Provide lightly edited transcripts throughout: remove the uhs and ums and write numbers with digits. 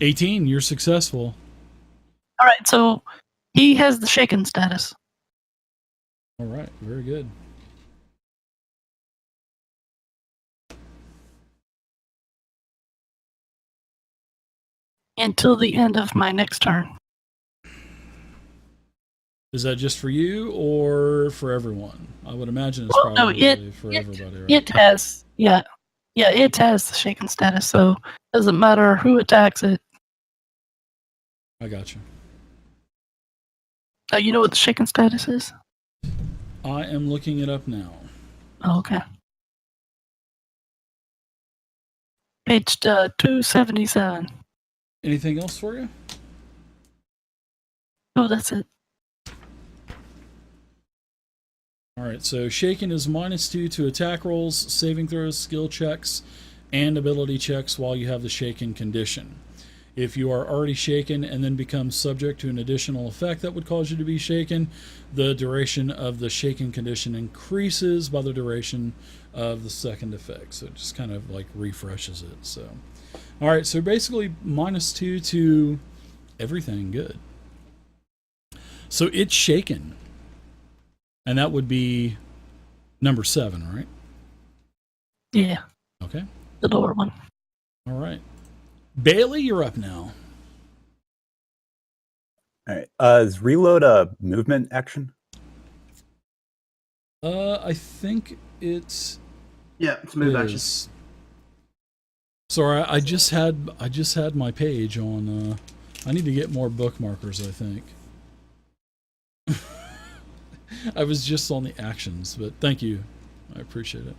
18, you're successful. All right, so he has the shaken status. All right, very good. Until the end of my next turn. Is that just for you or for everyone? I would imagine it's probably for everybody, right? It has, yeah, it has the shaken status, so it doesn't matter who attacks it. I got you. You know what the shaken status is? I am looking it up now. Oh, okay. Page 277. Anything else for you? Oh, that's it. Alright, so shaken is -2 to attack rolls, saving throws, skill checks, and ability checks while you have the shaken condition. If you are already shaken and then become subject to an additional effect that would cause you to be shaken, the duration of the shaken condition increases by the duration of the second effect. So it just kind of like refreshes it. So, all right, so basically -2 to everything. Good. So it's shaken. And that would be number 7, right? Yeah. Okay. The lower one. All right. Bailey, you're up now. All right. Is reload a movement action? I think it's... Yeah, it's move action. Sorry, I just had my page on... I need to get more bookmarkers, I think. I was just on the actions, but thank you. I appreciate it.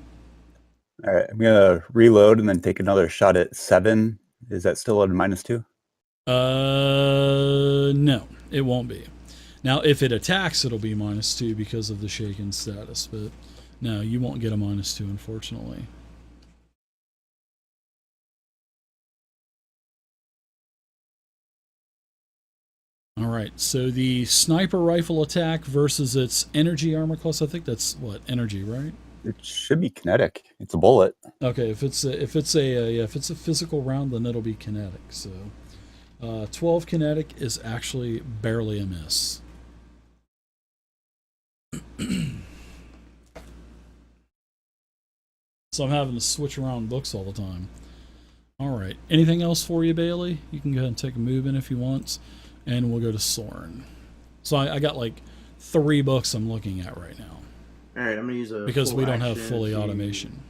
All right, I'm gonna reload and then take another shot at 7. Is that still at -2? No, it won't be. Now, if it attacks, it'll be -2 because of the shaken status, but no, you won't get a -2, unfortunately. All right, so the sniper rifle attack versus its energy armor class. I think that's what, energy, right? It should be kinetic. It's a bullet. Okay, if it's a physical round, then it'll be kinetic. So, 12 kinetic is actually barely a miss. So I'm having to switch around books all the time. All right, anything else for you, Bailey? You can go ahead and take a move in if you want. And we'll go to Soren. So I got like 3 books I'm looking at right now. All right, I'm gonna use a because we don't have fully automation.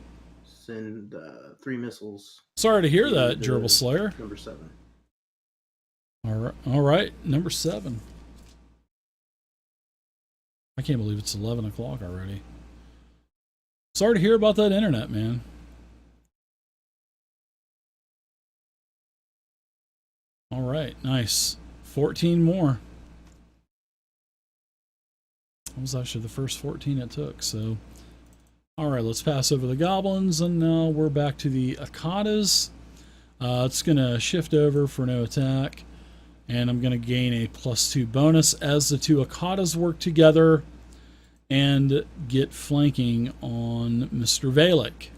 Send 3 missiles. Sorry to hear that, Gerbil Slayer. Number 7. All right, number 7. I can't believe it's 11 o'clock already. Sorry to hear about that internet, man. All right, nice. 14 more. That was actually the first 14 it took, so... Alright, let's pass over the goblins, and now we're back to the Akatas. It's going to shift over for no attack, and I'm going to gain a +2 bonus as the 2 Akatas work together and get flanking on Mr. Valek.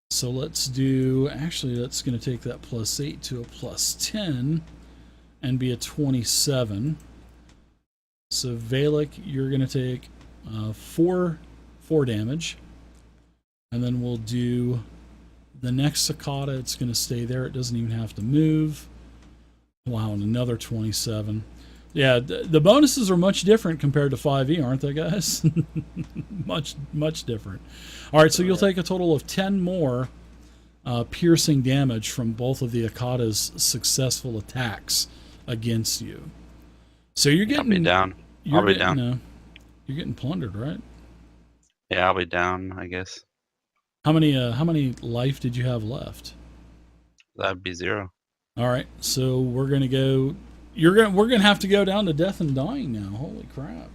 So let's do... Actually, that's going to take that +8 to a +10 and be a 27. So Valek, you're going to take 4 damage. And then we'll do the next Akata. It's going to stay there. It doesn't even have to move. Wow, and another 27. Yeah, the bonuses are much different compared to 5e, aren't they, guys? much different. All right, so you'll take a total of 10 more piercing damage from both of the Akata's successful attacks against you. So you're getting... I'll be down. I'll be down. You're getting plundered, right? Yeah, I'll be down, I guess. How many life did you have left? That'd be 0. All right, so we're gonna go... We're gonna have to go down to death and dying now. Holy crap.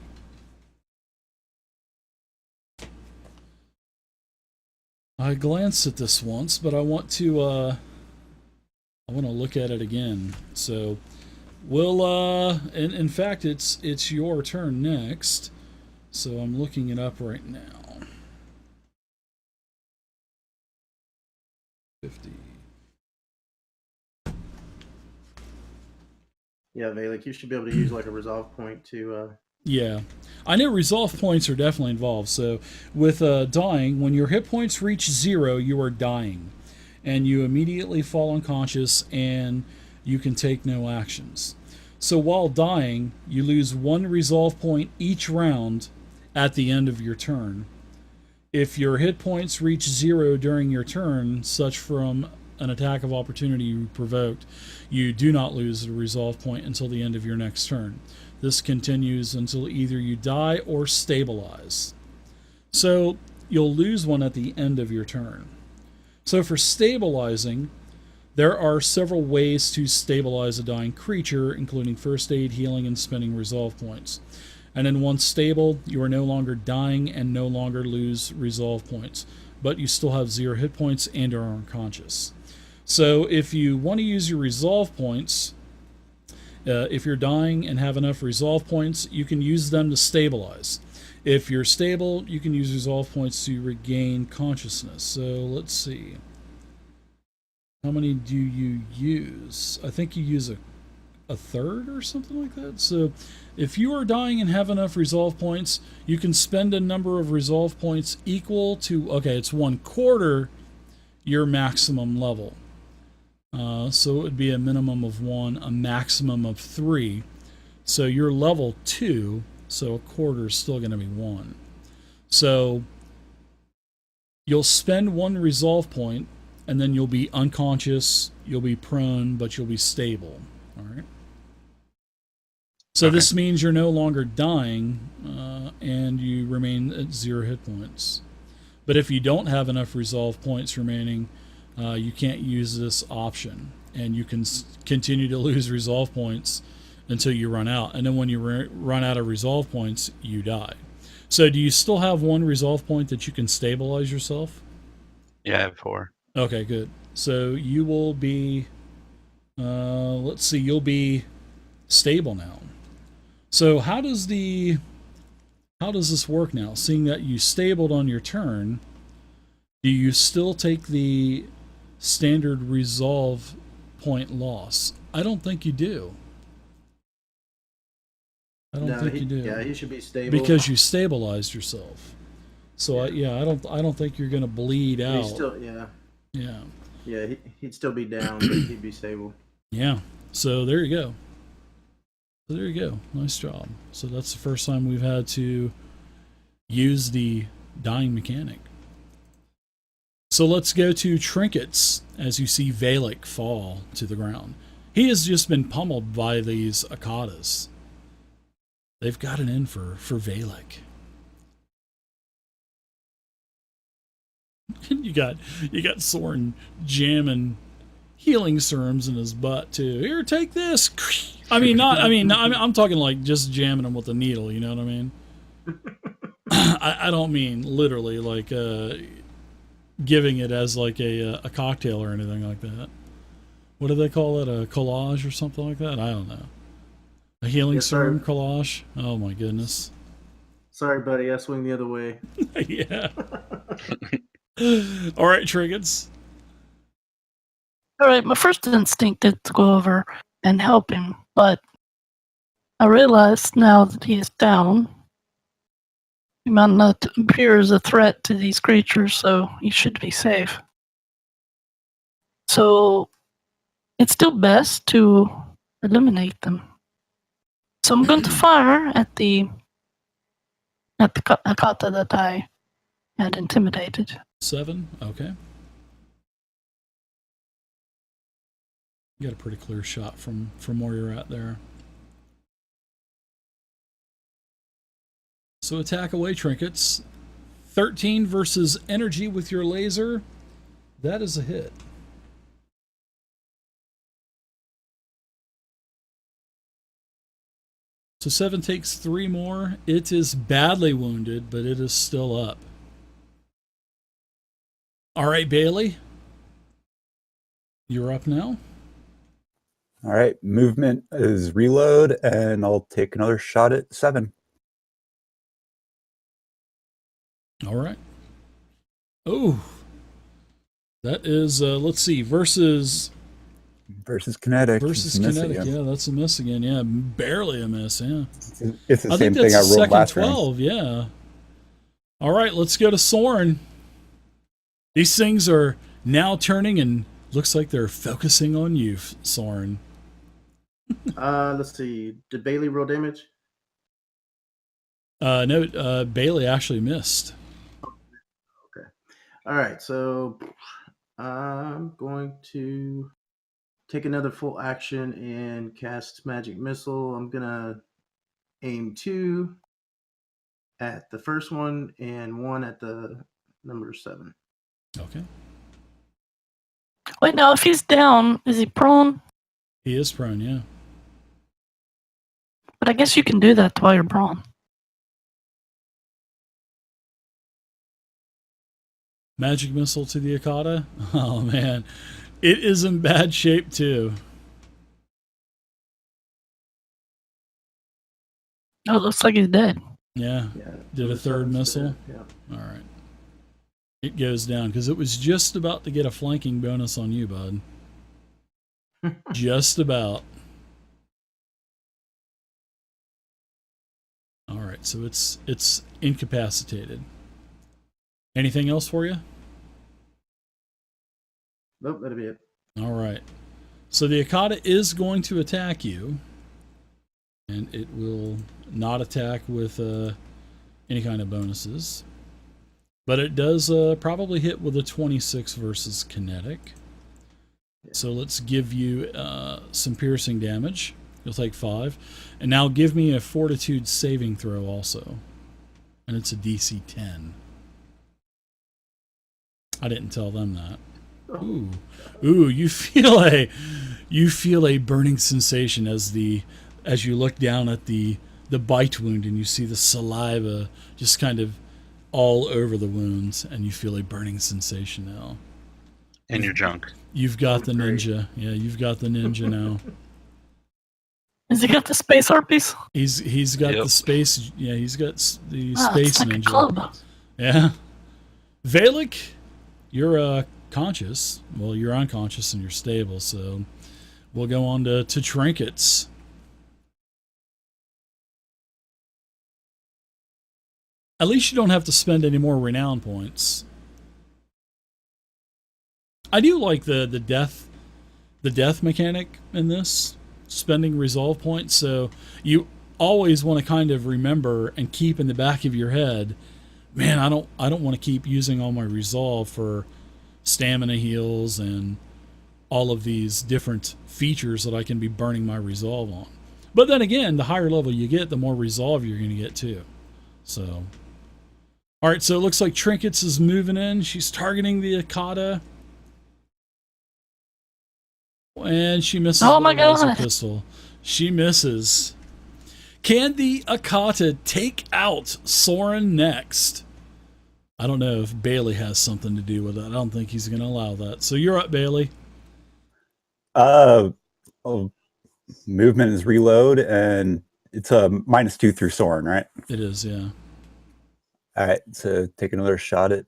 I glanced at this once, but I want to look at it again. So we'll in fact it's your turn next. So I'm looking it up right now. 50. Yeah, Valek, you should be able to use like a resolve point to. Yeah. I know resolve points are definitely involved. So with dying, when your hit points reach 0, you are dying. And you immediately fall unconscious and you can take no actions. So while dying, you lose 1 resolve point each round at the end of your turn. If your hit points reach 0 during your turn, such from an attack of opportunity you provoked, you do not lose a resolve point until the end of your next turn. This continues until either you die or stabilize. So you'll lose 1 at the end of your turn. So for stabilizing, there are several ways to stabilize a dying creature, including first aid, healing, and spending resolve points. And then once stable, you are no longer dying and no longer lose resolve points, but you still have 0 hit points and are unconscious. So if you want to use your resolve points, if you're dying and have enough resolve points, you can use them to stabilize. If you're stable, you can use resolve points to regain consciousness. So let's see. How many do you use? I think you use a third or something like that. So if you are dying and have enough resolve points, you can spend a number of resolve points equal to, okay, it's 1/4 your maximum level. So it would be a minimum of 1, a maximum of 3. So you're level 2, so 1/4 is still going to be 1. So you'll spend 1 resolve point, and then you'll be unconscious, you'll be prone, but you'll be stable. All right. So Okay. this means you're no longer dying, and you remain at 0 hit points. But if you don't have enough resolve points remaining, you can't use this option, and you can continue to lose resolve points until you run out. And then when you run out of resolve points, you die. So do you still have 1 resolve point that you can stabilize yourself? Yeah, I have 4. Okay, good. So you will be, let's see, you'll be stable now. So how does this work now? Seeing that you stabled on your turn, do you still take the standard resolve point loss? I don't think you do. I don't think you do. Yeah, he should be stable. Because you stabilized yourself. So I don't think you're going to bleed out. He's still, yeah. Yeah. Yeah, he'd still be down, but he'd be stable. Yeah. So there you go. So there you go. Nice job. So that's the first time we've had to use the dying mechanic. So let's go to trinkets as you see Valek fall to the ground. He has just been pummeled by these Akatas. They've got it in for Valek. You got Soren jamming healing serums in his butt too. Here, take this. I'm talking like just jamming him with a needle. You know what I mean? I don't mean literally like giving it as like a cocktail or anything like that. What do they call it? A collage or something like that? I don't know. A healing serum collage? Oh my goodness. Sorry, buddy. I swing the other way. Yeah. All right, trinkets. All right, my first instinct is to go over and help him, but I realize now that he is down, he might not appear as a threat to these creatures, so he should be safe. So it's still best to eliminate them. So I'm going to fire at the Akata that I had intimidated. 7, okay. You got a pretty clear shot from where you're at there. So attack away, trinkets. 13 versus energy with your laser. That is a hit. So 7 takes 3 more. It is badly wounded, but it is still up. All right, Bailey. You're up now. All right, movement is reload, and I'll take another shot at 7. All right. Oh, that is, let's see, versus Versus kinetic. Versus It's a miss kinetic, again. yeah, that's a miss again. Yeah, barely a miss, yeah. It's the I same think that's thing I the rolled second last round. 12, yeah. All right, let's go to Soren. These things are now turning and looks like they're focusing on you, Soren. Let's see. Did Bailey roll damage? No, Bailey actually missed. Okay. All right. So I'm going to take another full action and cast magic missile. I'm gonna aim 2 at the first one and 1 at the number 7. Okay. Wait, now if he's down, is he prone? He is prone, yeah. But I guess you can do that while you're prone. Magic missile to the Akata. Oh, man. It is in bad shape, too. Oh, it looks like he's dead. Yeah. Yeah. Did a the third 7's missile? dead, Yeah. All right. It goes down because it was just about to get a flanking bonus on you, bud. Just about. All right, so it's incapacitated. Anything else for you? Nope, that'll be it. All right. So the Akata is going to attack you, and it will not attack with any kind of bonuses. But it does probably hit with a 26 versus kinetic. So let's give you some piercing damage. You'll take 5. And now give me a fortitude saving throw also. And it's a DC 10. I didn't tell them that. Ooh. Ooh, you feel a burning sensation as you look down at the bite wound and you see the saliva just kind of all over the wounds, and you feel a burning sensation now. In your junk. You've got the Great. ninja. Yeah, you've got the ninja now. Has he got the space harpies? He's got Yep. the space. Yeah, he's got the Wow, space it's like ninja. a club. Yeah. Valik, you're conscious. Well, you're unconscious and you're stable, so we'll go on to trinkets. At least you don't have to spend any more renown points. I do like the death mechanic in this, spending resolve points, so you always want to kind of remember and keep in the back of your head, man, I don't want to keep using all my resolve for stamina heals and all of these different features that I can be burning my resolve on. But then again, the higher level you get, the more resolve you're going to get too. So, all right, so it looks like Trinkets is moving in. She's targeting the Akata. And she misses Oh with my a laser God. pistol. She misses. Can the Akata take out Soren next? I don't know if Bailey has something to do with it. I don't think he's going to allow that. So you're up, Bailey. Movement is reload, and it's a -2 through Soren, right? It is, yeah. All right, so take another shot at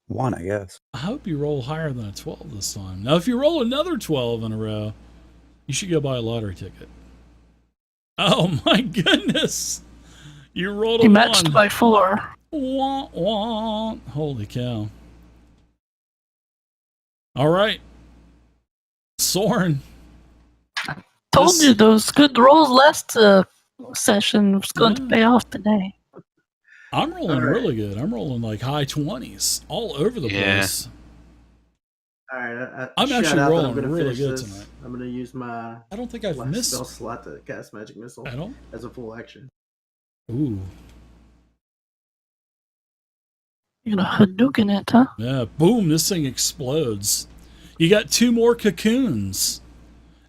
1, I guess. I hope you roll higher than a 12 this time. Now, if you roll another 12 in a row, you should go buy a lottery ticket. Oh my goodness! You rolled a He matched 1. by 4. Wah, wah. Holy cow. All right. Soren. Told This- you those good rolls last session was going to Yeah. pay off today. I'm rolling All right. really good. I'm rolling like high 20s all over the Yeah. place. All right. I'm shout actually out that rolling I'm gonna really finish good this. tonight. I'm going to use my I don't think I've last missed spell slot to cast Magic Missile at all. as a full action. Ooh. You're gonna Hadouken it, huh? Yeah, boom, this thing explodes. You got 2 more cocoons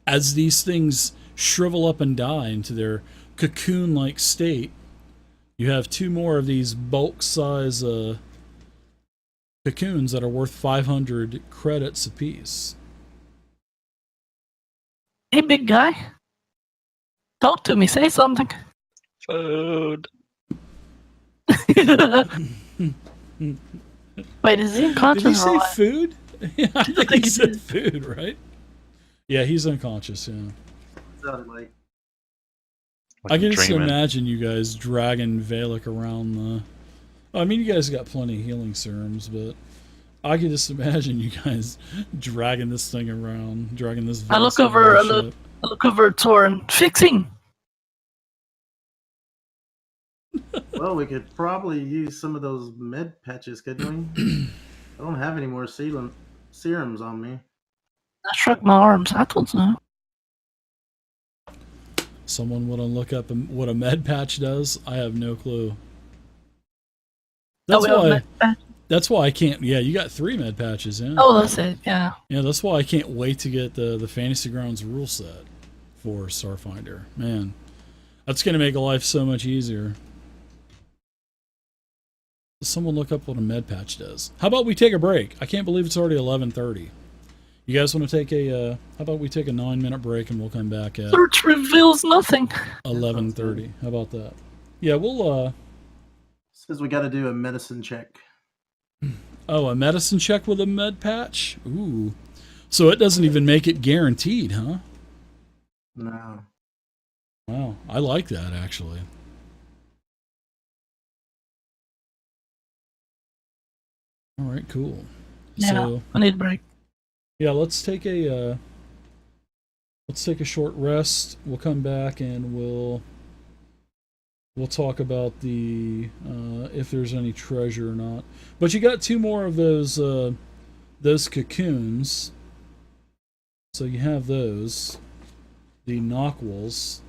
as these things shrivel up and die into their cocoon-like state. You have 2 more of these bulk size cocoons that are worth 500 credits apiece. Hey, big guy. Talk to me. Say something. Food. Wait, is he Did he unconscious or say what? food? Yeah, I think he said food, right? Yeah, he's unconscious, yeah. Sounded like. Like I I'm can just dreaming. imagine you guys dragging Valak around the... I mean, you guys got plenty of healing serums, but I can just imagine you guys dragging this thing around, dragging this I look vast over. alien ship. I look over at Torin. Fixing. Well, we could probably use some of those med patches, couldn't we? I don't have any more serums on me. I shrug my arms. I don't know. Someone want to look up what a med patch does? I have no clue. That's we have why. med patch? That's why I can't. Yeah, you got 3 med patches, yeah. Oh, that's it. Yeah. Yeah, that's why I can't wait to get the Fantasy Grounds rule set for Starfinder. Man, that's gonna make life so much easier. Someone look up what a med patch does. How about we take a break? I can't believe it's already 11:30. You guys want to take a? How about we take a 9-minute break and we'll come back at Search reveals nothing. 11:30. How about that? Yeah, we'll. Says we got to do a medicine check. Oh, a medicine check with a med patch. Ooh, so it doesn't even make it guaranteed, huh? No. Wow, I like that actually. All right, cool. Yeah. So I need a break. yeah, let's take a short rest. We'll come back and we'll talk about the if there's any treasure or not. But you got 2 more of those cocoons. So you have those, the knockwolves.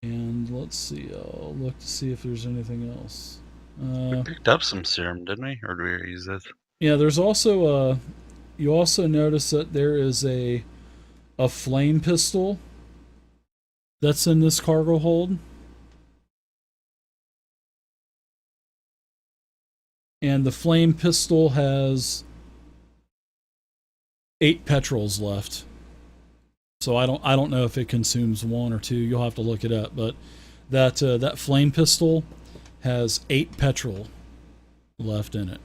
And let's see, I'll look to see if there's anything else. We picked up some serum, didn't we? Or did we already use this? Yeah, there's also you also notice that there is a flame pistol that's in this cargo hold. And the flame pistol has 8 petrols left. So I don't know if it consumes 1 or 2. You'll have to look it up, but that flame pistol has 8 petrol left in it.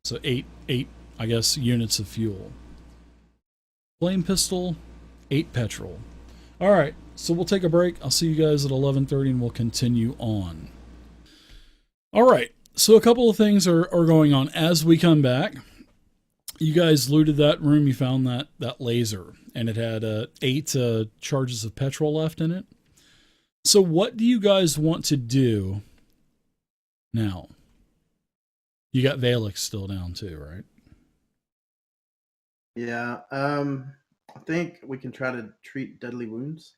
So 8 I guess units of fuel. Flame pistol, 8 petrol. All right, so we'll take a break. I'll see you guys at 11:30 and we'll continue on. All right. So a couple of things are going on as we come back. You guys looted that room. You found that laser, and it had 8 charges of petrol left in it. So what do you guys want to do now? You got Valak still down too, right? Yeah. I think we can try to treat deadly wounds.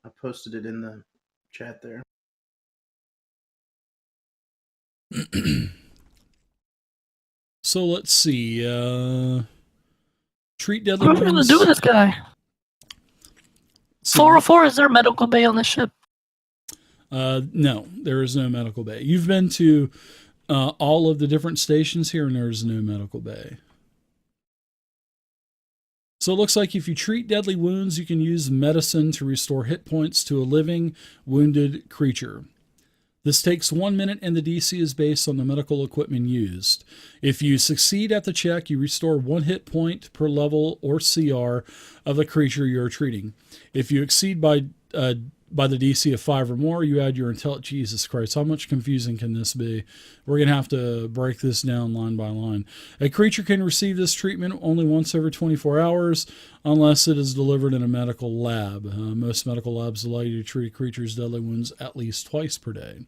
I posted it in the chat there. So let's see. Treat deadly What are we gonna wounds. do with this guy? So- 404. Is there a medical bay on the ship? No, there is no medical bay. You've been to all of the different stations here, and there is no medical bay. So it looks like if you treat deadly wounds, you can use medicine to restore hit points to a living, wounded creature. This takes 1 minute, and the DC is based on the medical equipment used. If you succeed at the check, you restore 1 hit point per level or CR of the creature you're treating. If you exceed by the DC of 5 or more, you add your intelligence. Jesus Christ, how much confusing can this be? We're going to have to break this down line by line. A creature can receive this treatment only once every 24 hours unless it is delivered in a medical lab. Most medical labs allow you to treat a creature's deadly wounds at least twice per day.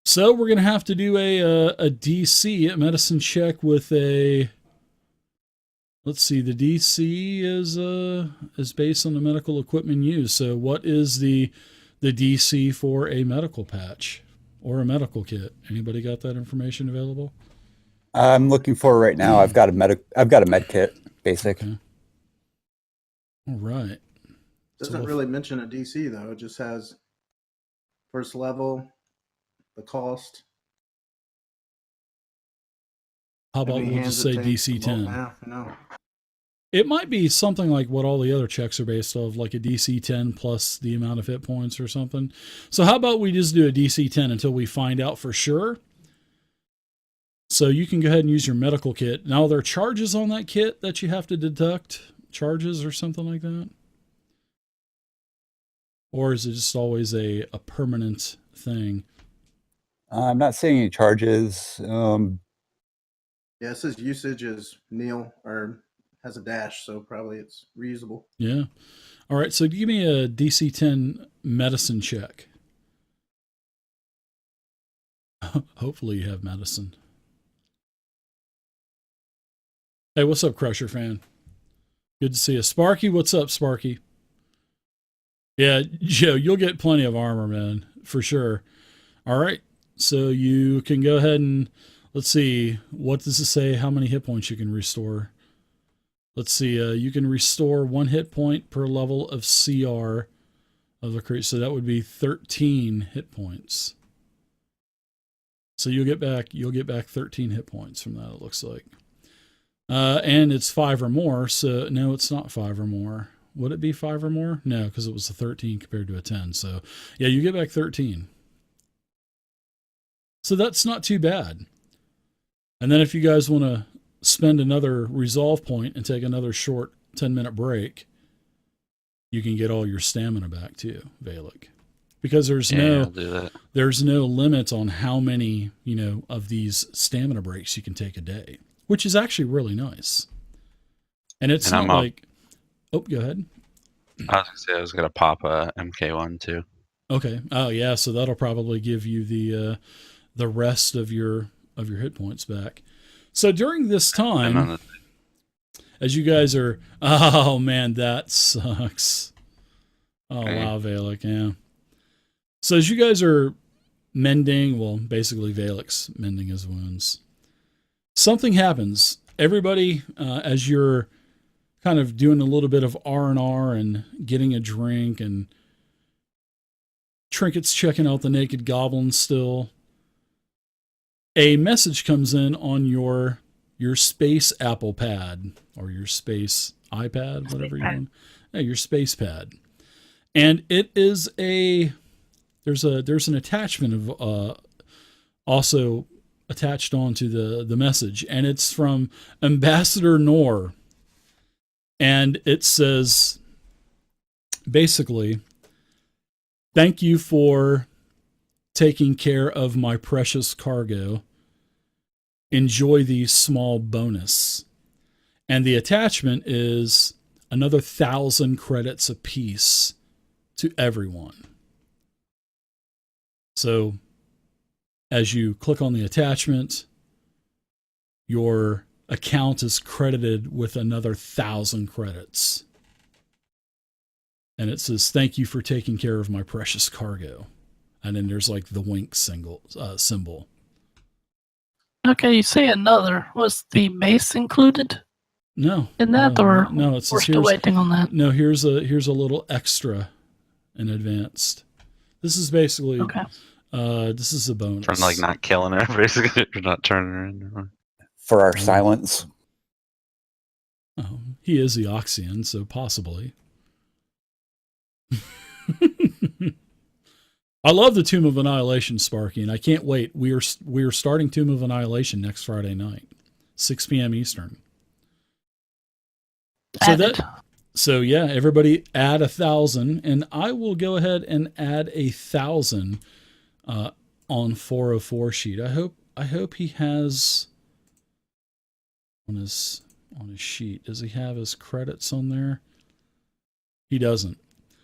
So we're going to have to do a DC, a medicine check with a... Let's see, the DC is based on the medical equipment used. So what is the DC for a medical patch or a medical kit? Anybody got that information available? I'm looking for it right now. I've got a med kit, basic. Okay. All right. Doesn't really mention a DC though. It just has first level, the cost. How about Maybe we'll hands just say it takes, DC the 10? math, no. It might be something like what all the other checks are based off, like a DC 10 plus the amount of hit points or something. So how about we just do a DC 10 until we find out for sure? So you can go ahead and use your medical kit. Now, there are charges on that kit that you have to deduct. charges or something like that? Or is it just always a permanent thing? I'm not seeing any charges. Yeah, it says usage is nil or has a dash, so probably it's reusable. Yeah. All right, so give me a DC 10 medicine check. Hopefully you have medicine. Hey, what's up, Crusher fan? Good to see you. Sparky, what's up, Sparky? Yeah, Joe, you'll get plenty of armor, man, for sure. All right, so you can go ahead and, let's see, what does it say? How many hit points you can restore? Let's see, you can restore 1 hit point per level of CR of the creature, so that would be 13 hit points. So you'll get back 13 hit points from that, it looks like. And it's 5 or more, so no, it's not 5 or more. Would it be 5 or more? No, because it was a 13 compared to a 10. So yeah, you get back 13. So that's not too bad. And then if you guys want to spend another resolve point and take another short 10-minute break, you can get all your stamina back too, Valak. Because there's I'll do that. there's no limit on how many, of these stamina breaks you can take a day, which is actually really nice. And it's And not like, oh, go ahead. I was gonna say I was gonna pop a MK1 too. Okay. Oh yeah, so that'll probably give you the rest of your hit points back. So during this time, as you guys are, oh man, that sucks. Oh wow, Valak, yeah. So as you guys are mending, well, basically Valak's mending his wounds, something happens. Everybody, as you're kind of doing a little bit of R&R and getting a drink, and Trinket's checking out the naked goblin still, a message comes in on your space Apple pad, or your space iPad, whatever you want. Yeah, your space pad. And it is there's an attachment of also attached onto the message, and it's from Ambassador Noor. And it says, basically, thank you for taking care of my precious cargo. Enjoy the small bonus. And the attachment is another 1,000 credits apiece to everyone. So as you click on the attachment, your account is credited with another 1,000 credits. And it says, thank you for taking care of my precious cargo. And then there's like the wink symbol. Okay, you say another. Was the mace included No. in that, or no, it's we're still waiting on that? No, here's a little extra in advanced. This is basically, Okay. This is a bonus. From like not killing her, basically, or not turning her in. For our silence. Oh, he is the Oxyan, so possibly. I love the Tomb of Annihilation, Sparky, and I can't wait. We are starting Tomb of Annihilation next Friday night, 6 p.m. Eastern. So yeah, everybody add 1,000, and I will go ahead and add 1,000 on 404 sheet. I hope he has on his sheet. Does he have his credits on there? He doesn't.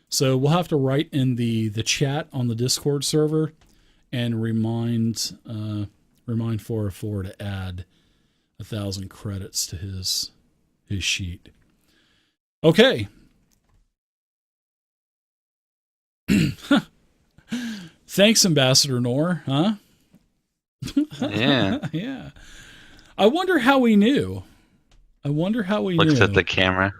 So we'll have to write in the chat on the Discord server and remind 404 to add 1,000 credits to his sheet. Okay. Thanks, Ambassador Noor, huh? Yeah. Yeah. I wonder how he knew. Looks at the camera.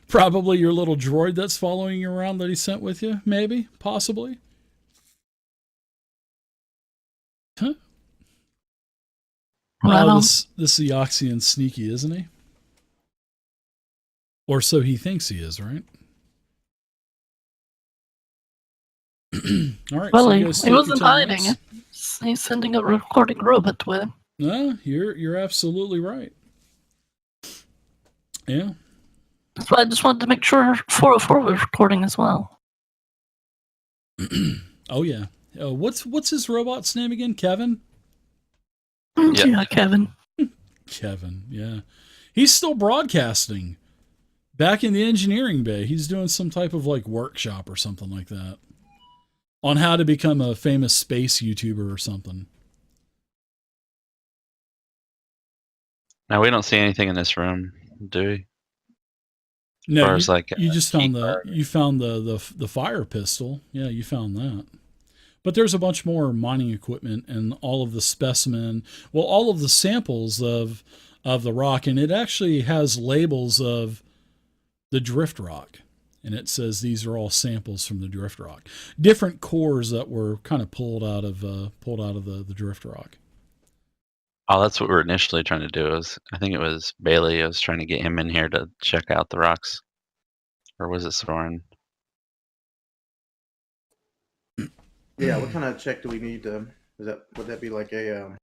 Probably your little droid that's following you around that he sent with you, maybe, possibly. Huh? Right This Eoxian sneaky, isn't he? Or so he thinks he is, right? All right. Well, so he you guys take wasn't your time, hiding. guys. He's sending a recording robot with him. No, you're absolutely right. Yeah. So I just wanted to make sure 404 was recording as well. Oh yeah. What's his robot's name again? Kevin. Yeah. Yeah, Kevin. Kevin. Yeah. He's still broadcasting. Back in the engineering bay, he's doing some type of like workshop or something like that on how to become a famous space YouTuber or something. Now we don't see anything in this room, do we? No, far as, like, you just found key the fire pistol. Yeah, you found that. But there's a bunch more mining equipment and all of the specimen, well, all of the samples of the rock, and it actually has labels of the drift rock, and it says these are all samples from the drift rock, different cores that were kind of pulled out of the drift rock. Oh, that's what we were initially trying to do. I think it was Bailey. I was trying to get him in here to check out the rocks, or was it Soren? Yeah, what kind of check do we need to? Would that be like a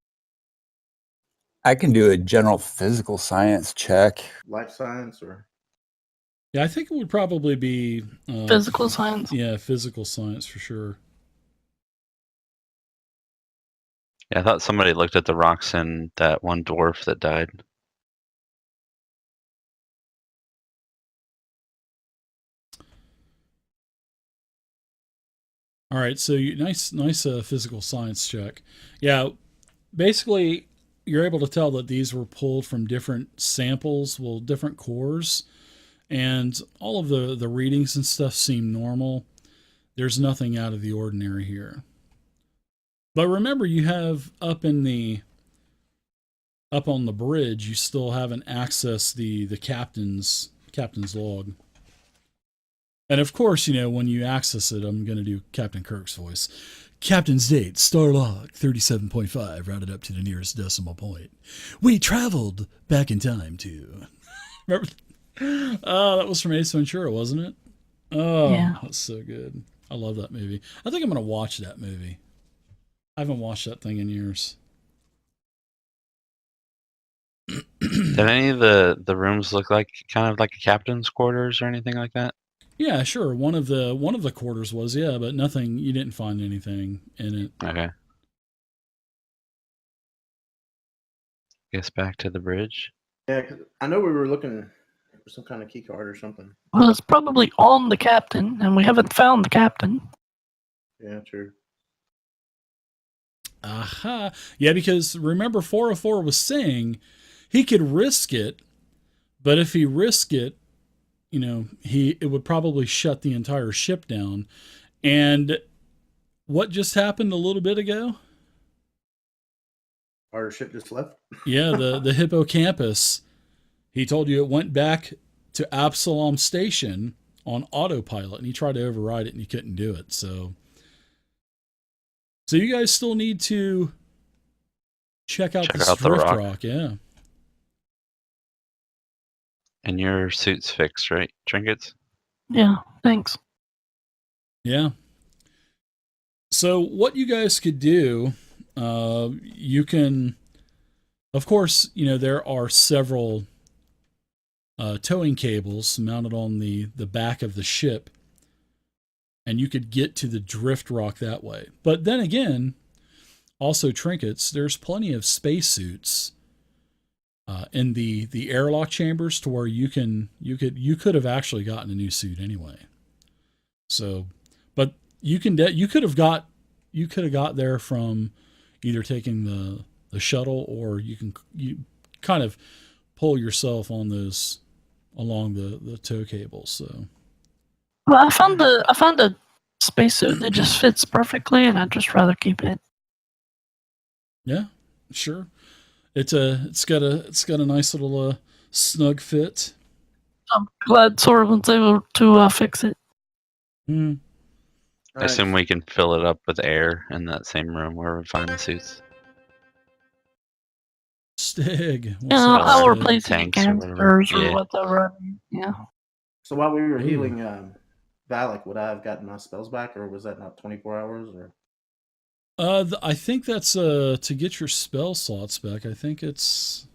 I can do a general physical science check. life science or? Yeah, I think it would probably be Physical science. Yeah, physical science for sure. Yeah, I thought somebody looked at the rocks in that one dwarf that died. All right, so nice physical science check. Yeah, basically you're able to tell that these were pulled from different samples, well, different cores, and all of the readings and stuff seem normal. There's nothing out of the ordinary here. But remember, you have up on the bridge, you still haven't accessed the captain's log. And of course, when you access it, I'm going to do Captain Kirk's voice. Captain's date, star log 37.5, rounded up to the nearest decimal point. We traveled back in time to... Remember? Oh, that was from Ace Ventura, wasn't it? Oh, Yeah. that's so good. I love that movie. I think I'm going to watch that movie. I haven't watched that thing in years. Did any of the rooms look like kind of like a captain's quarters or anything like that? Yeah, sure. One of the quarters was, yeah, but nothing. You didn't find anything in it. Okay. Guess back to the bridge. Yeah, 'cause I know we were looking for some kind of key card or something. Well, it's probably on the captain, and we haven't found the captain. Yeah, true. Aha. Yeah, because remember 404 was saying he could risk it, but if he risked it, it would probably shut the entire ship down. And what just happened a little bit ago? Our ship just left. Yeah, the hippocampus. He told you it went back to Absalom Station on autopilot, and he tried to override it, and he couldn't do it. So you guys still need to check out this the drift rock. rock. Yeah. And your suit's fixed, right? Trinkets? Yeah, thanks. Yeah. So what you guys could do, you can, of course, there are several towing cables mounted on the back of the ship, and you could get to the drift rock that way. But then again, also trinkets, there's plenty of spacesuits in the airlock chambers to where you could have actually gotten a new suit anyway. So, but you could have got there from either taking the shuttle, or you kind of pull yourself on those along the tow cables. So, Well, I found a spacesuit that just fits perfectly, and I'd just rather keep it. yeah, sure. It's got a nice little snug fit. I'm glad Sora was able to fix it. Hmm. I assume we can fill it up with air in that same room where we find the suits. Stig. Yeah, I'll Stig? replace any Tanks or whatever. canisters or Yeah. whatever. Yeah. So while we were Ooh. healing Valak, would I have gotten my spells back, or was that not 24 hours? Or I think that's to get your spell slots back. I think it's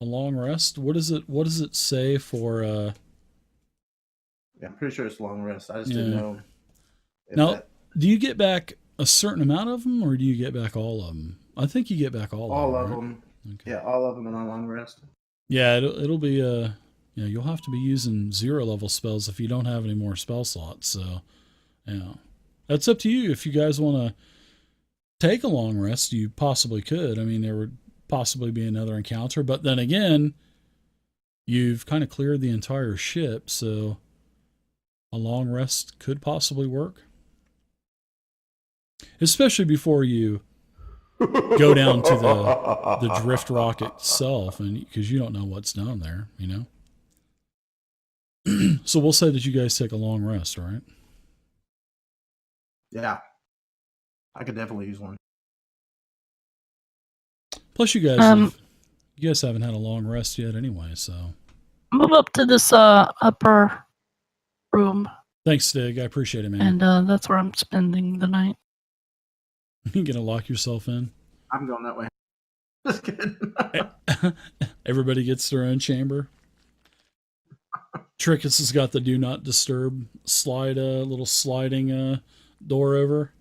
A long rest? What does it say for Yeah, I'm pretty sure it's long rest. I just Yeah. didn't know. If Now, that, do you get back a certain amount of them, or do you get back all of them? I think you get back all all of of them. them. Right? Okay. Yeah, all of them are on long rest. Yeah, it'll be you'll have to be using 0 level spells if you don't have any more spell slots. So, yeah, that's up to you. If you guys want to take a long rest, you possibly could. I mean, there would possibly be another encounter, but then again, you've kind of cleared the entire ship, so a long rest could possibly work. Especially before you go down to the drift rock itself, and because you don't know what's down there, you know. So we'll say that you guys take a long rest, all right? Yeah, I could definitely use one. Plus, you guys haven't had a long rest yet, anyway. So Move up to this upper room, thanks, Stig. I appreciate it, man. and that's where I'm spending the night. You gonna lock yourself in? I'm going that way. Just kidding. Everybody gets their own chamber. Trickus has got the do not disturb little sliding door over.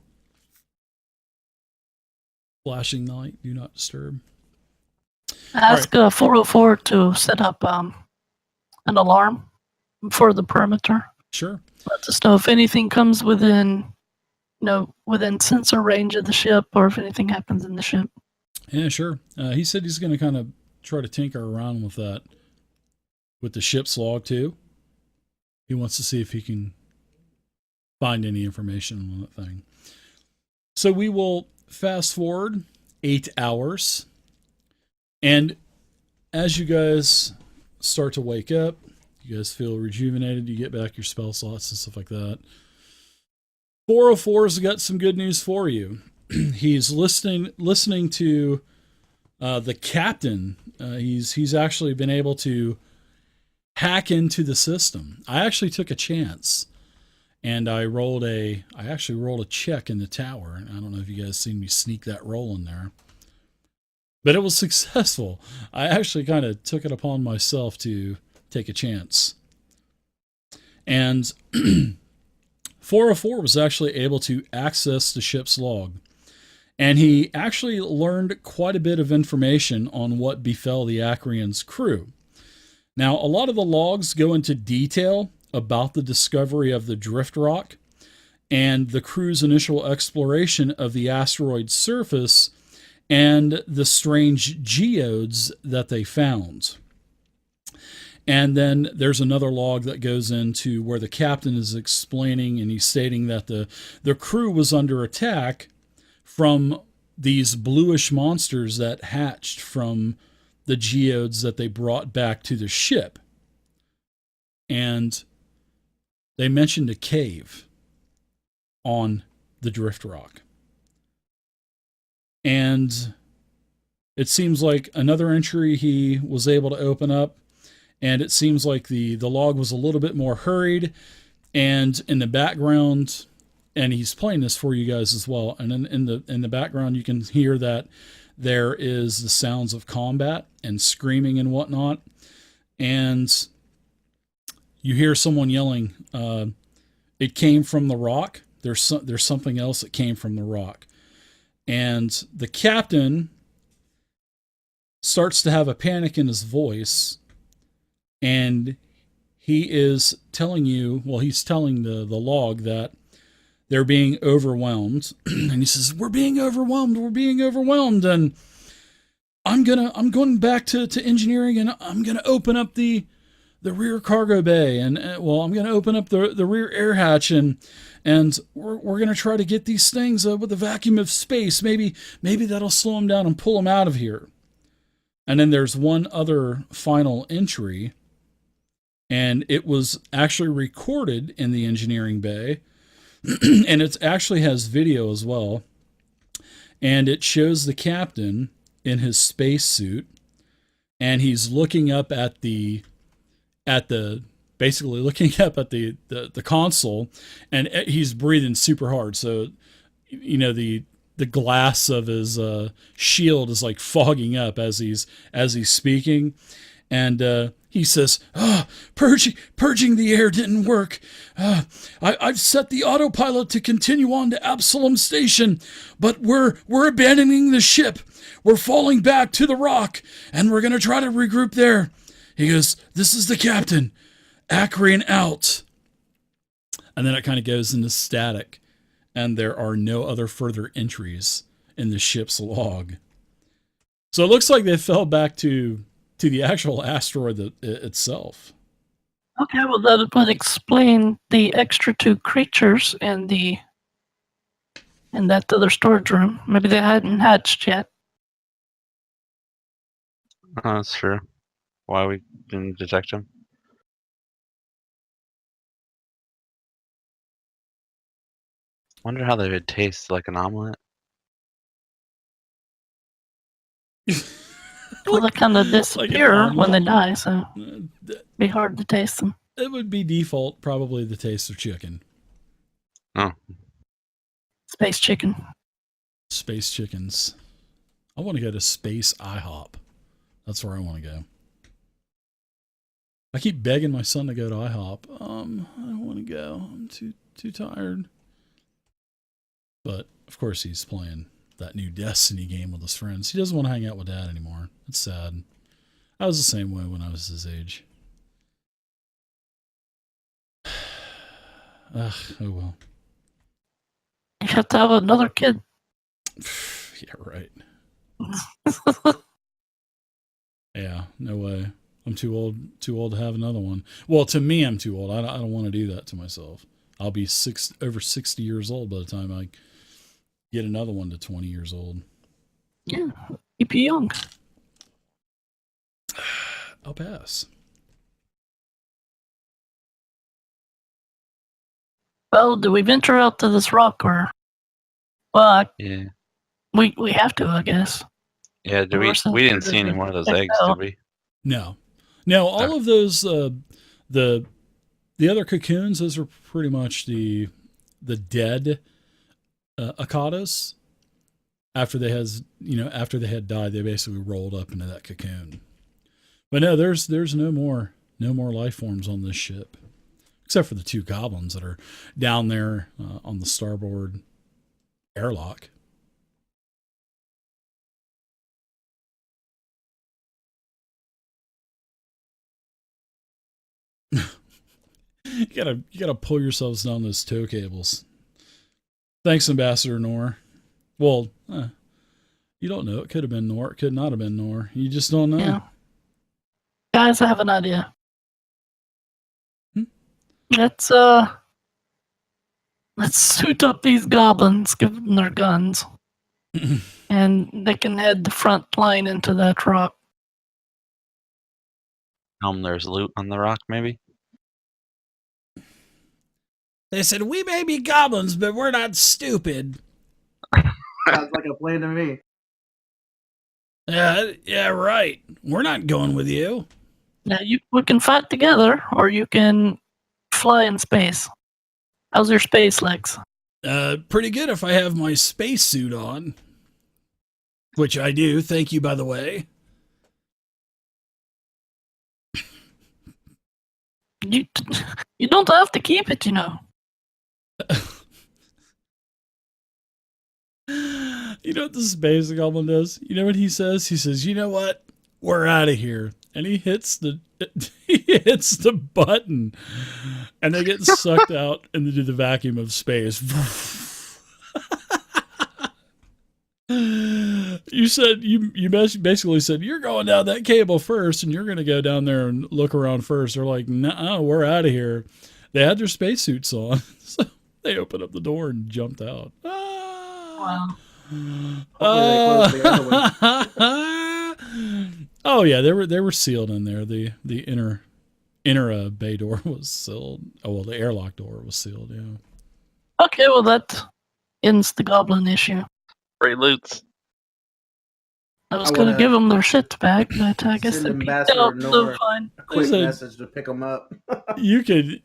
Flashing light, do not disturb. Ask 404 to set up an alarm for the perimeter. Sure. Let us know if anything comes within sensor range of the ship, or if anything happens in the ship. Yeah, sure. He said he's going to kind of try to tinker around with that, with the ship's log too. He wants to see if he can find any information on that thing. So we will fast forward 8 hours. And as you guys start to wake up, you guys feel rejuvenated, you get back your spell slots and stuff like that. 404's got some good news for you. He's listening to the captain. He's actually been able to hack into the system. I actually took a chance, and I actually rolled a check in the tower. And I don't know if you guys seen me sneak that roll in there, but it was successful. I actually kind of took it upon myself to take a chance. And 404 was actually able to access the ship's log. And he actually learned quite a bit of information on what befell the Acreon's crew. Now, a lot of the logs go into detail about the discovery of the drift rock and the crew's initial exploration of the asteroid's surface and the strange geodes that they found. And then there's another log that goes into where the captain is explaining, and he's stating that the crew was under attack from these bluish monsters that hatched from the geodes that they brought back to the ship. And they mentioned a cave on the drift rock. And it seems like another entry he was able to open up, and it seems like the log was a little bit more hurried, and in the background, and he's playing this for you guys as well, and in the background you can hear that there is the sounds of combat and screaming and whatnot, and you hear someone yelling, it came from the rock. There's something else that came from the rock. And the captain starts to have a panic in his voice, and he is telling you, well, he's telling the log that they're being overwhelmed. And he says, we're being overwhelmed. And I'm going back to engineering, and I'm going to open up the rear cargo bay, and I'm going to open up the rear air hatch, and we're going to try to get these things with the vacuum of space. Maybe that'll slow them down and pull them out of here. And then there's one other final entry, and it was actually recorded in the engineering bay, and it actually has video as well. And it shows the captain in his spacesuit, and he's looking up at the basically looking up at the console, and he's breathing super hard. So, you know, the the glass of his shield is like fogging up as he's speaking, and he says, "Purging the air didn't work. I've set the autopilot to continue on to Absalom Station, but we're abandoning the ship. We're falling back to the rock, and we're gonna try to regroup there." He goes, "This is the captain. Akrian out." And then it kind of goes into static, and there are no other further entries in the ship's log. So it looks like they fell back to the actual asteroid itself. Okay, well that would explain the extra 2 creatures in that other storage room. Maybe they hadn't hatched yet. That's true. Why we didn't detect him? Wonder how they would taste like an omelet. Well, they kind of disappear when they die, so It it'd be hard to taste them. would be default, probably the taste of chicken. Oh, Space chicken. Space chickens. I want to go to Space IHOP. That's where I want to go. I keep begging my son to go to IHOP. I don't want to go. I'm too tired. But of course he's playing that new Destiny game with his friends. He doesn't want to hang out with Dad anymore. It's sad. I was the same way when I was his age. Ugh, oh well. You have to have another kid. Yeah, right. Yeah, no way. I'm too old to have another one. Well, to me, I'm too old. I don't want to do that to myself. I'll be over 60 years old by the time I get another one to 20 years old. Yeah, keep you young. I'll pass. Well, do we venture out to this rock or? Well, yeah. we have to, I guess. Yeah, we didn't see any more of those eggs, did we? No. All of those the other cocoons, those are pretty much the dead Akatas. After they had died, they basically rolled up into that cocoon. But no, there's no more life forms on this ship, except for the 2 goblins that are down there on the starboard airlock. You gotta pull yourselves down those tow cables. Thanks, Ambassador Nor. Well, you don't know. It could have been Nor. It could not have been Nor. You just don't know. Yeah. Guys, I have an idea. Let's suit up these goblins, give them their guns, and they can head the front line into that rock. There's loot on the rock, maybe? They said, "We may be goblins, but we're not stupid." Sounds like a plan to me. Yeah, right. We're not going with you. Now we can fight together, or you can fly in space. How's your space legs? Pretty good if I have my spacesuit on. Which I do, thank you, by the way. You don't have to keep it, you know. You know what the space goblin does? You know what he says? He says, "You know what? We're out of here." And he hits the button, and they get sucked out into the vacuum of space. You basically said you're going down that cable first, and you're going to go down there and look around first. They're like, "No, we're out of here." They had their spacesuits on, so they opened up the door and jumped out. Wow. Hopefully they closed the other one. Oh yeah, they were sealed in there. The inner bay door was sealed. Oh well, the airlock door was sealed. Yeah. Okay, well that ends the goblin issue. Free loots. I was going to give them their shit back, but I guess send they'd be Ambassador Nor fine. a quick Listen. message to pick them up. You could.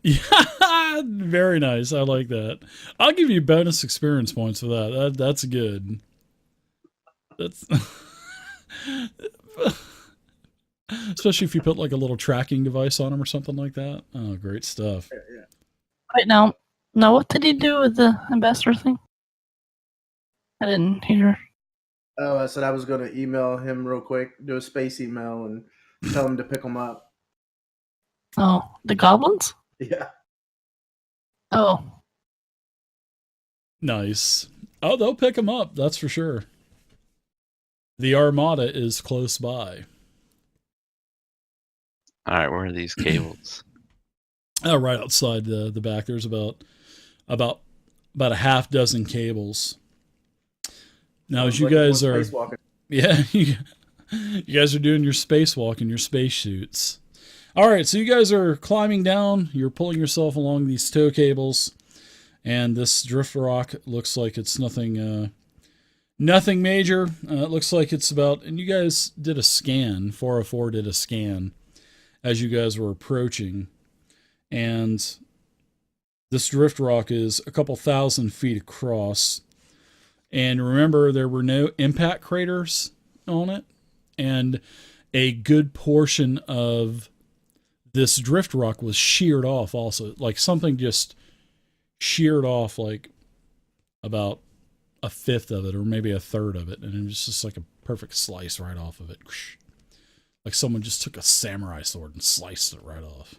Very nice. I like that. I'll give you bonus experience points for that. That's good. That's especially if you put like a little tracking device on them or something like that. Oh, great stuff. Yeah. Right now, what did he do with the ambassador thing? I didn't hear. Oh, I said I was going to email him real quick, do a space email, and tell him to pick them up. Oh, the goblins? Yeah. Oh, Nice. Oh, they'll pick them up. That's for sure. The Armada is close by. All right, where are these cables? Oh, right outside the back. There's about a half dozen cables. Now, as you guys are, yeah, you guys are doing your spacewalk in your spacesuits. All right, so you guys are climbing down. You're pulling yourself along these tow cables, and this drift rock looks like it's nothing major. It looks like it's about, and you guys did a scan. 404 did a scan as you guys were approaching, and this drift rock is a couple thousand feet across. And remember, there were no impact craters on it, and a good portion of this drift rock was sheared off also. Like something just sheared off like about a fifth of it or maybe a third of it. And it was just like a perfect slice right off of it. Like someone just took a samurai sword and sliced it right off.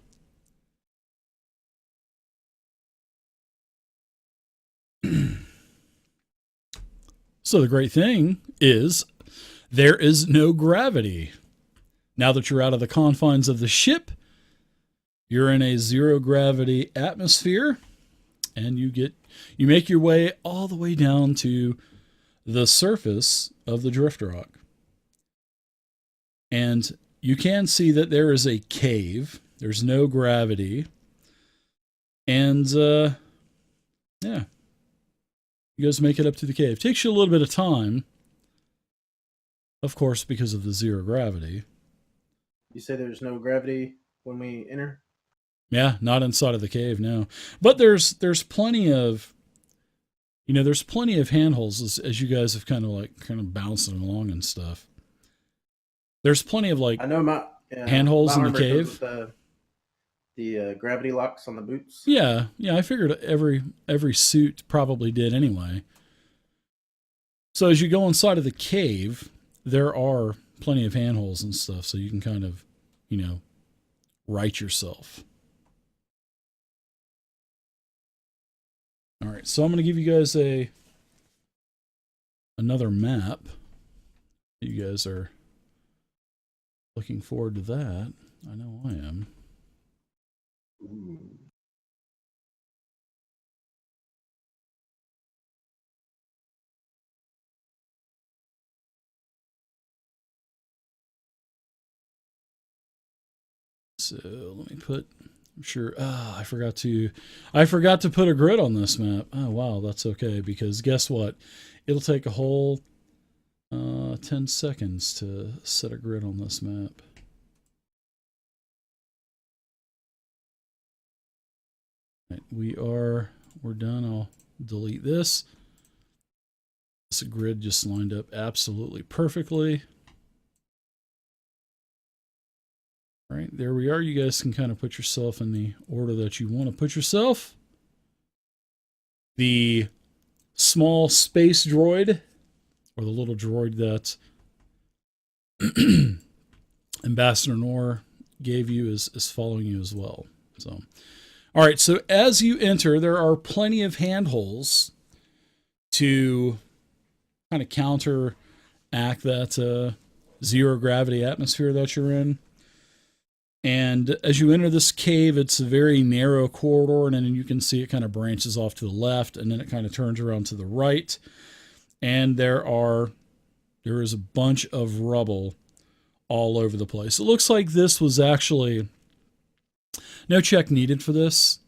So the great thing is there is no gravity. Now that you're out of the confines of the ship, you're in a zero gravity atmosphere, and you make your way all the way down to the surface of the drift rock. And you can see that there is a cave. There's no gravity. And yeah. You guys make it up to the cave. Takes you a little bit of time. Of course, because of the zero gravity. You say there's no gravity when we enter? Yeah, not inside of the cave, no. But there's plenty of, there's plenty of handholds as you guys have kind of bouncing along and stuff. There's plenty of I know my handholds in the armor cave. comes with the gravity locks on the boots. Yeah, I figured every suit probably did anyway. So as you go inside of the cave, there are plenty of handholds and stuff, so you can kind of, right yourself. All right, so I'm going to give you guys another map. You guys are looking forward to that. I know I am. Ooh. So let me put. I'm sure. I forgot to put a grid on this map. Oh wow, that's okay because guess what? It'll take a whole 10 seconds to set a grid on this map. Right, we're done. I'll delete this. This grid just lined up absolutely perfectly. All right, there we are. You guys can kind of put yourself in the order that you want to put yourself. The small space droid, or the little droid that Ambassador Noor gave you, is following you as well. So, all right, so as you enter, there are plenty of handholds to kind of counteract that zero gravity atmosphere that you're in. And as you enter this cave, it's a very narrow corridor, and then you can see it kind of branches off to the left, and then it kind of turns around to the right. And there is a bunch of rubble all over the place. It looks like this was actually no check needed for this,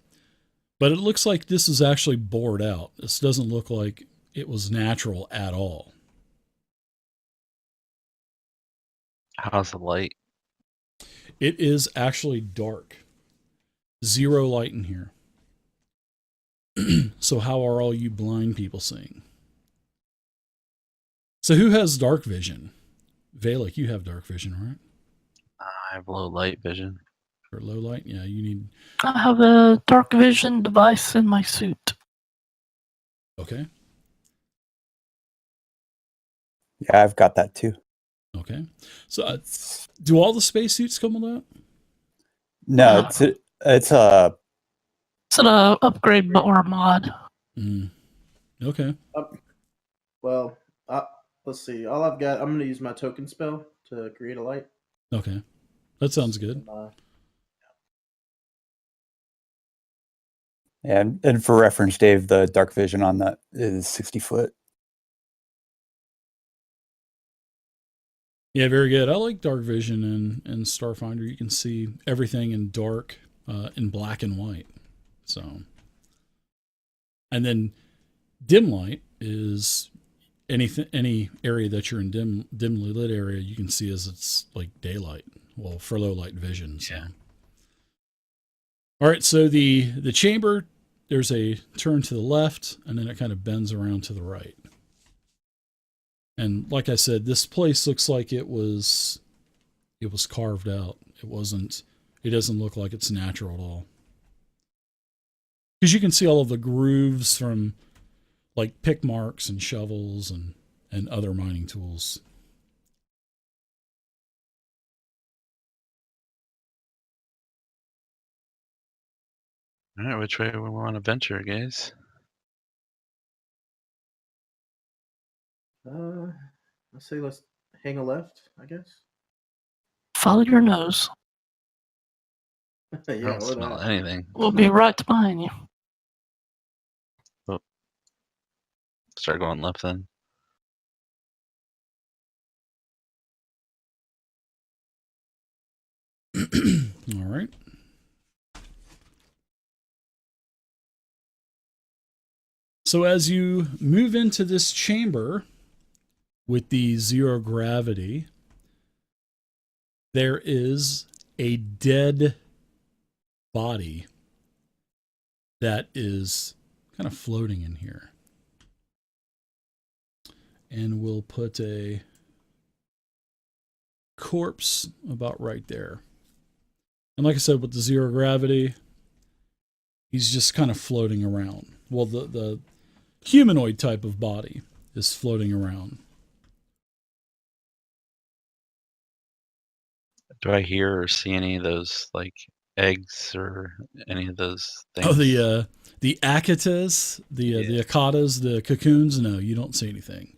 but it looks like this is actually bored out. This doesn't look like it was natural at all. How's the light? It is actually dark. Zero light in here. So how are all you blind people seeing? So who has dark vision? Valek, you have dark vision, right? I have low light vision. Or low light? Yeah, you need. I have a dark vision device in my suit. Okay. Yeah, I've got that too. Okay. So do all the spacesuits come with that? No, Uh, it's a It's an upgrade or a mod. Mm. Okay. Well, let's see. All I've got, I'm going to use my token spell to create a light. Okay. That sounds good. and for reference, Dave, the dark vision on that is 60 foot. Yeah, very good. I like dark vision in Starfinder. You can see everything in dark, in black and white. So, and then dim light is any area that you're in dimly lit area, you can see as it's like daylight. Well, for low light vision. So, Yeah. all right. So the chamber, there's a turn to the left, and then it kind of bends around to the right. And like I said, this place looks like it was carved out. It doesn't look like it's natural at all. Because you can see all of the grooves from like pick marks and shovels and other mining tools. All right, which way we want to venture, guys? Let's say let's hang a left, I guess. Follow your nose. I Yeah, don't or smell that. anything. We'll be right behind you. Start going left then. All right. So as you move into this chamber with the zero gravity, there is a dead body that is kind of floating in here. And we'll put a corpse about right there. And like I said, with the zero gravity, he's just kind of floating around. Well, the humanoid type of body is floating around. Do I hear or see any of those like eggs or any of those things? Oh, the Akatas, the Akatas, the cocoons. No, you don't see anything.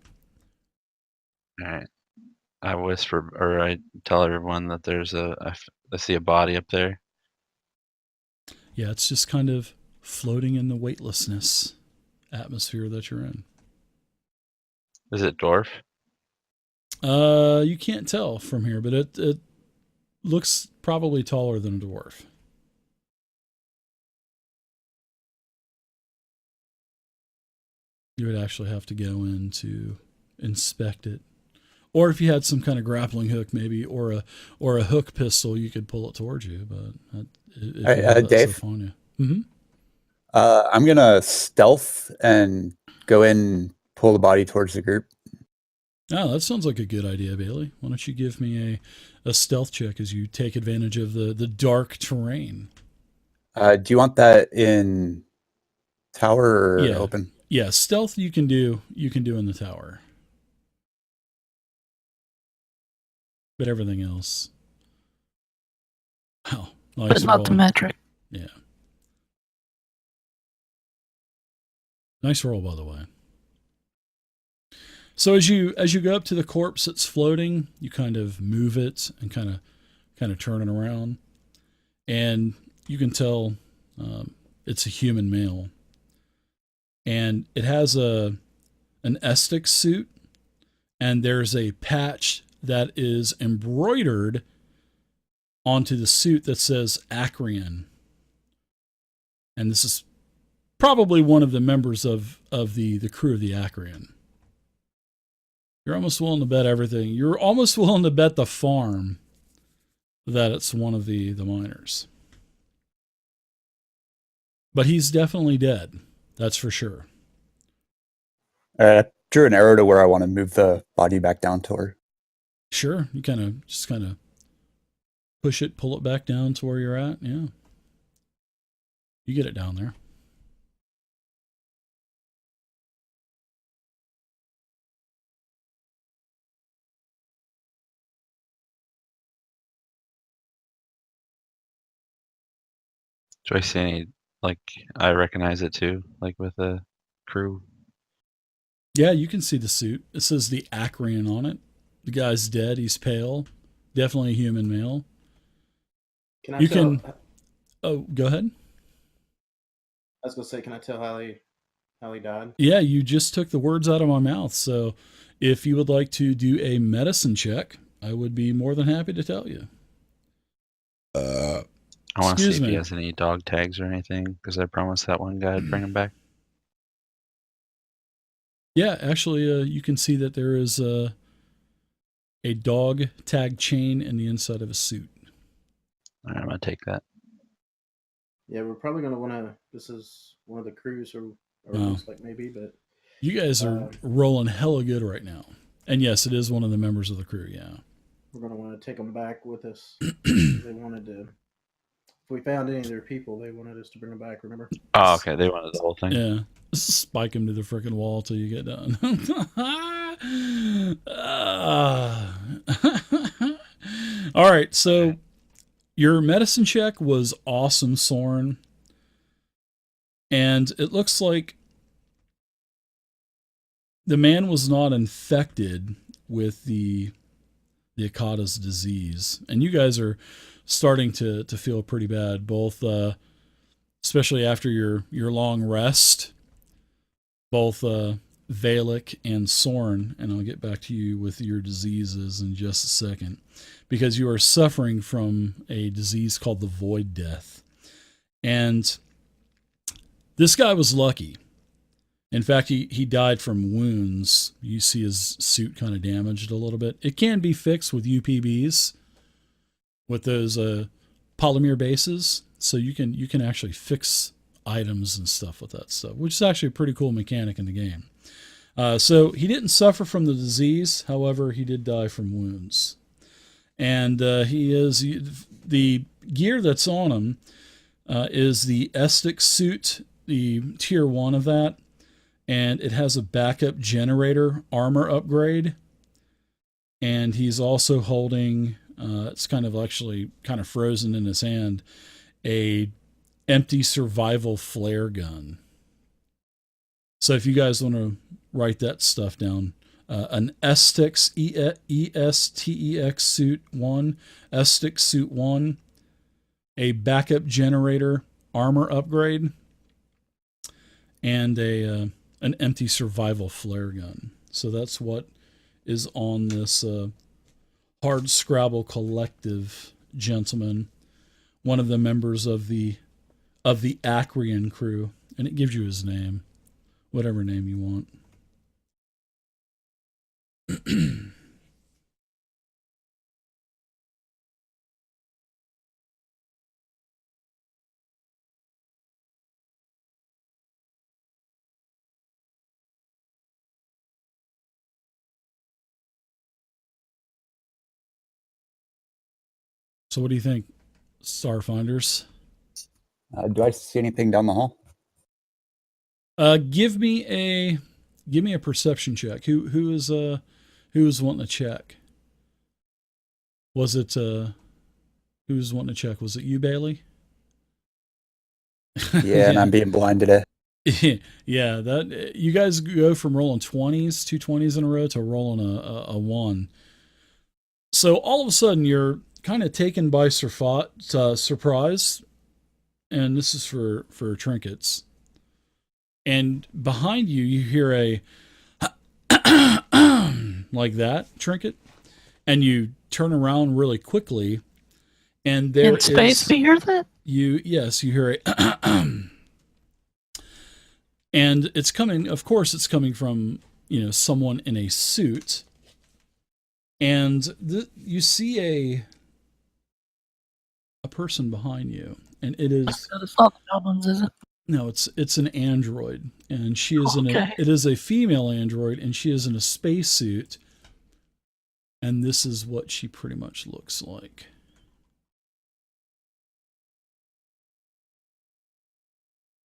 All right. I whisper or I tell everyone that I see a body up there. Yeah, it's just kind of floating in the weightlessness atmosphere that you're in. Is it dwarf? You can't tell from here, but it looks probably taller than a dwarf. You would actually have to go in to inspect it. Or if you had some kind of grappling hook, maybe, or a hook pistol, you could pull it towards you. But Dave? Mm-hmm. I'm gonna stealth and go in, pull the body towards the group. Oh, that sounds like a good idea, Bailey. Why don't you give me a stealth check as you take advantage of the dark terrain? Do you want that in tower or open? Yeah, stealth you can do in the tower. But everything else. Oh, nice. But it's not the metric. Yeah. Nice roll, by the way. So as you go up to the corpse that's floating, you kind of move it and kind of turn it around, and you can tell it's a human male, and it has an Estic suit, and there's a patch that is embroidered onto the suit that says Acrian, and this is probably one of the members of the crew of the Acrian. You're almost willing to bet everything. You're almost willing to bet the farm that it's one of the miners. But he's definitely dead. That's for sure. I drew an arrow to where I want to move the body back down toward. Sure, you kind of push it, pull it back down to where you're at. Yeah, you get it down there. Do I see any, like, I recognize it too, like with the crew? Yeah, you can see the suit. It says the Acreon on it. The guy's dead. He's pale. Definitely a human male. Can I You tell? can. Oh, go ahead. I was gonna say, can I tell how he died? Yeah, you just took the words out of my mouth. So if you would like to do a medicine check, I would be more than happy to tell you. I want to see Excuse if he me. has any dog tags or anything, because I promised that one guy I'd bring him back. Yeah, actually, you can see that there is a dog tag chain in the inside of a suit. All right, I'm gonna take that. Yeah, we're probably gonna want to. This is one of the crews, or Wow. looks like maybe, but You guys are rolling hella good right now. And yes, it is one of the members of the crew, yeah. we're gonna want to take them back with us. They wanted to. If we found any of their people, they wanted us to bring them back. Remember? Oh, okay. They wanted the whole thing. Yeah. Spike him to the freaking wall till you get done. All right, so your medicine check was awesome, Soren. And it looks like the man was not infected with the Akata's disease. And you guys are starting to feel pretty bad, both especially after your long rest. Both Valak and Soren, and I'll get back to you with your diseases in just a second, because you are suffering from a disease called the Void Death. And this guy was lucky. In fact, he died from wounds. You see his suit kind of damaged a little bit. It can be fixed with UPBs, with those polymer bases, so you can actually fix items and stuff with that stuff, which is actually a pretty cool mechanic in the game. So he didn't suffer from the disease. However, he did die from wounds. And the gear that's on him is the Estic suit, the tier 1 of that. And it has a backup generator armor upgrade. And he's also holding, it's kind of frozen in his hand, a empty survival flare gun. So if you guys want to write that stuff down, an Estix ESTEX suit 1, Estix suit 1, a backup generator armor upgrade, and an empty survival flare gun. So that's what is on this Hard Scrabble Collective gentleman, one of the members of the Acreon crew, and it gives you his name, whatever name you want. So what do you think, Starfinders? Do I see anything down the hall? Give me a perception check. Who is wanting to check? Was it who was wanting to check? Was it you, Bailey? Yeah, and I'm being blind today. Yeah, that you guys go from rolling 20s, 2 20s in a row, to rolling a 1. So all of a sudden you're kind of taken by surprise, and this is for trinkets. And behind you, you hear a like that trinket, and you turn around really quickly, and there In space, we hear that? you hear a and it's coming. Of course, it's coming from someone in a suit, and you see a person behind you, and it is. It's not the goblins, is it? No, it's an android, and she is Okay. it is a female android, and she is in a spacesuit, and this is what she pretty much looks like.